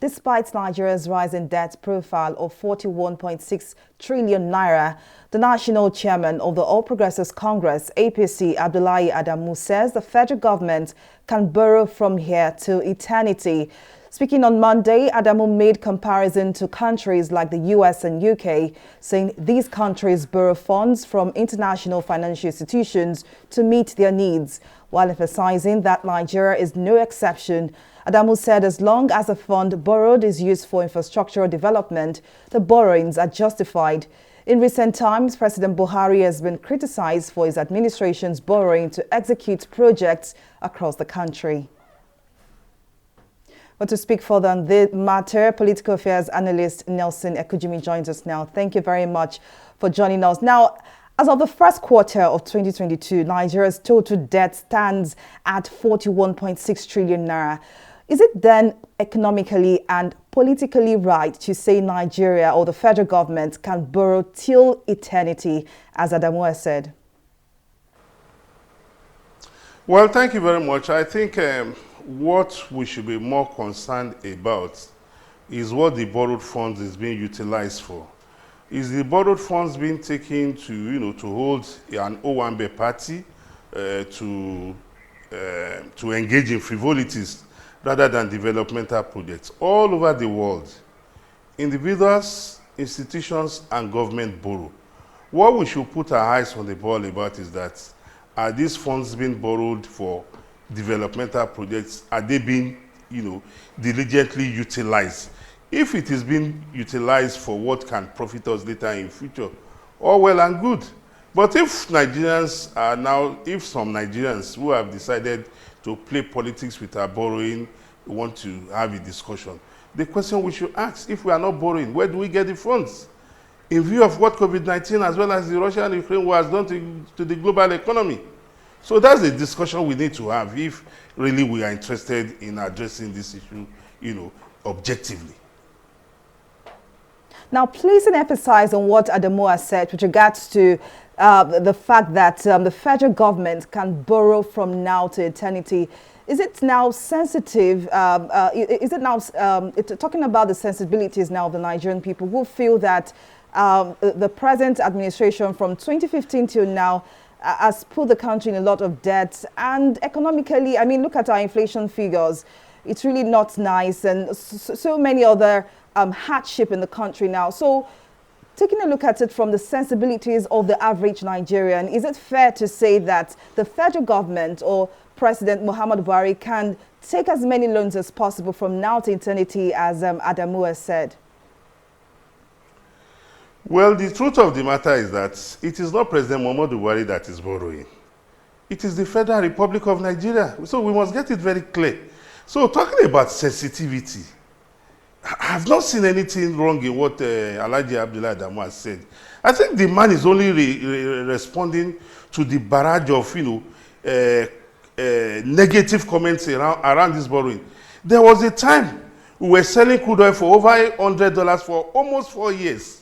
Despite Nigeria's rising debt profile of 41.6 trillion naira, the national chairman of the All Progressives Congress, APC, Abdullahi Adamu, says the federal government can borrow from here to eternity. Speaking on Monday, Adamu made comparison to countries like the US and UK, saying these countries borrow funds from international financial institutions to meet their needs, while emphasizing that Nigeria is no exception. Adamu said as long as a fund borrowed is used for infrastructural development, the borrowings are justified. In recent times, President Buhari has been criticized for his administration's borrowing to execute projects across the country. But to speak further on the matter, political affairs analyst Nelson Ekujumi joins us now. Thank you very much for joining us. Now, as of the first quarter of 2022, Nigeria's total debt stands at 41.6 trillion naira. Is it then economically and politically right to say Nigeria or the federal government can borrow till eternity, as Adamu has said? Well, thank you very much. I think what we should be more concerned about is what the borrowed funds is being utilized for. Is the borrowed funds being taken to, to hold an Owambe party to engage in frivolities rather than developmental projects? All over the world, individuals, institutions, and government borrow. What we should put our eyes on the ball about is that, are these funds being borrowed for developmental projects? Are they being, diligently utilized? If it is being utilized for what can profit us later in future, all well and good. But if some Nigerians who have decided to play politics with our borrowing want to have a discussion, the question we should ask, if we are not borrowing, where do we get the funds? In view of what COVID-19 as well as the Russia and Ukraine war has done to the global economy. So that's a discussion we need to have if really we are interested in addressing this issue, objectively. Now, please emphasize on what Adamu has said with regards to the fact that the federal government can borrow from now to eternity. Is it now sensitive? Is it now talking about the sensibilities now of the Nigerian people who feel that the present administration from 2015 till now has put the country in a lot of debt, and economically, look at our inflation figures. It's really not nice, and so many other hardship in the country now. So taking a look at it from the sensibilities of the average Nigerian, is it fair to say that the federal government or President Muhammadu Buhari can take as many loans as possible from now to eternity, as Adamu has said? Well, the truth of the matter is that it is not President Muhammadu Buhari that is borrowing. It is the Federal Republic of Nigeria. So we must get it very clear. So talking about sensitivity, I have not seen anything wrong in what Alhaji Abdullahi Adamu has said. I think the man is only responding to the barrage of, negative comments around this borrowing. There was a time we were selling crude oil for over $100 for almost 4 years.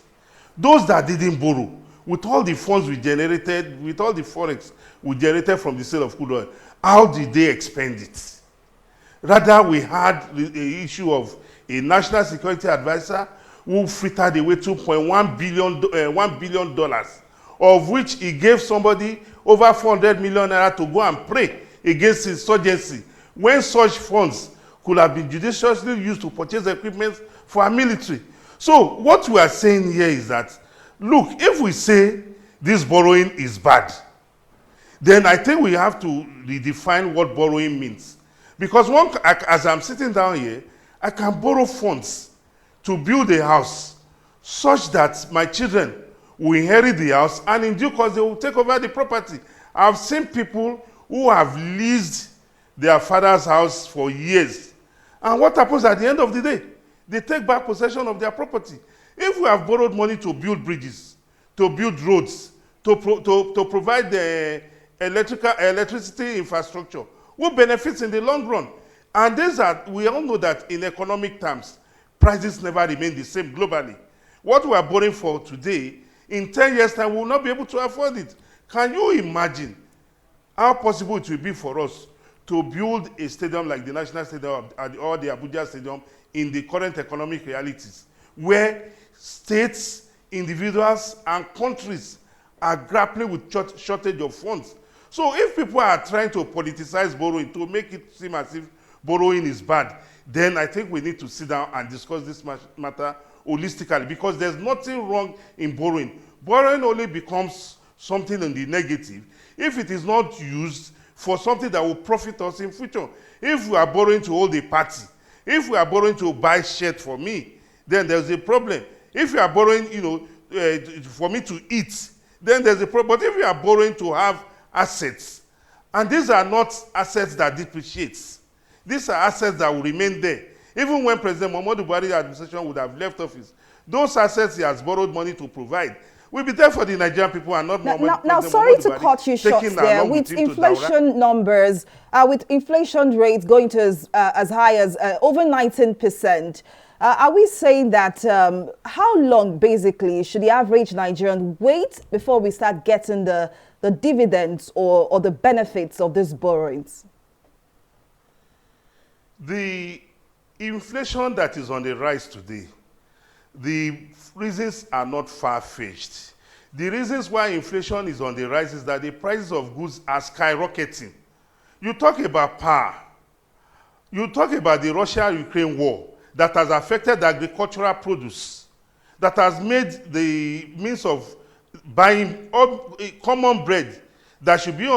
Those that didn't borrow, with all the funds we generated, with all the forex we generated from the sale of crude oil, how did they expend it? Rather, we had the issue of a national security advisor who frittered away $2.1 billion, of which he gave somebody over 400 million naira to go and pray against insurgency, when such funds could have been judiciously used to purchase equipment for our military. So what we are saying here is that, look, if we say this borrowing is bad, then I think we have to redefine what borrowing means. Because as I'm sitting down here, I can borrow funds to build a house such that my children will inherit the house, and in due course they will take over the property. I've seen people who have leased their father's house for years. And what happens at the end of the day? They take back possession of their property. If we have borrowed money to build bridges, to build roads, to provide the electricity infrastructure, who benefits in the long run? And we all know that in economic terms, prices never remain the same globally. What we are borrowing for today, in 10 years' time, we will not be able to afford it. Can you imagine how possible it will be for us to build a stadium like the National Stadium or the Abuja Stadium in the current economic realities, where states, individuals, and countries are grappling with shortage of funds. So if people are trying to politicize borrowing to make it seem as if borrowing is bad, then I think we need to sit down and discuss this matter holistically, because there's nothing wrong in borrowing. Borrowing only becomes something in the negative if it is not used for something that will profit us in future. If we are borrowing to hold a party, if we are borrowing to buy shirt for me, then there's a problem. If you are borrowing, for me to eat, then there's a problem. But if you are borrowing to have assets, and these are not assets that depreciate, these are assets that will remain there. Even when President Muhammadu Buhari's administration would have left office, those assets he has borrowed money to provide will be there for the Nigerian people and not now sorry to cut you short there. With inflation numbers, with inflation rates going to as high as over 19%, are we saying that how long basically should the average Nigerian wait before we start getting the dividends or the benefits of these borrowings? The inflation that is on the rise today, the reasons are not far-fetched. The reasons why inflation is on the rise is that the prices of goods are skyrocketing. You talk about power. You talk about the Russia-Ukraine war that has affected agricultural produce, that has made the means of buying common bread that should be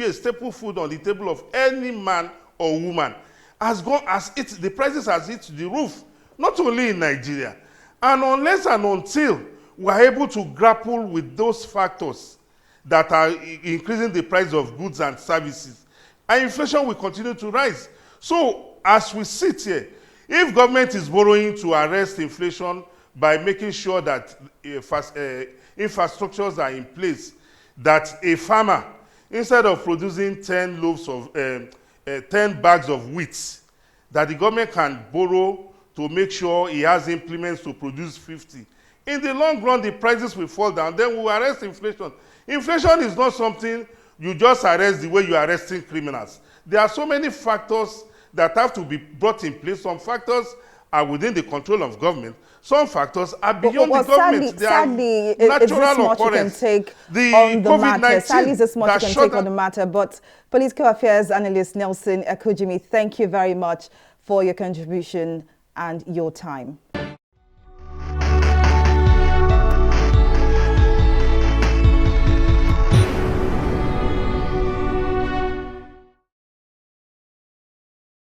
a staple food on the table of any man or woman, the prices has hit the roof, not only in Nigeria. And unless and until we are able to grapple with those factors that are increasing the price of goods and services, and inflation will continue to rise. So as we sit here, if government is borrowing to arrest inflation by making sure that infrastructures are in place, that a farmer, instead of producing 10 bags of wheat, that the government can borrow to make sure he has implements to produce 50. In the long run, the prices will fall down. Then we will arrest inflation. Inflation is not something you just arrest the way you are arresting criminals. There are so many factors that have to be brought in place. Some factors are within the control of government. Some factors are beyond the government. Sadly, it's this much you can take on the matter. Sadly, it's this much you can take on the matter. But Political Affairs Analyst Nelson Ekujumi, thank you very much for your contribution and your time.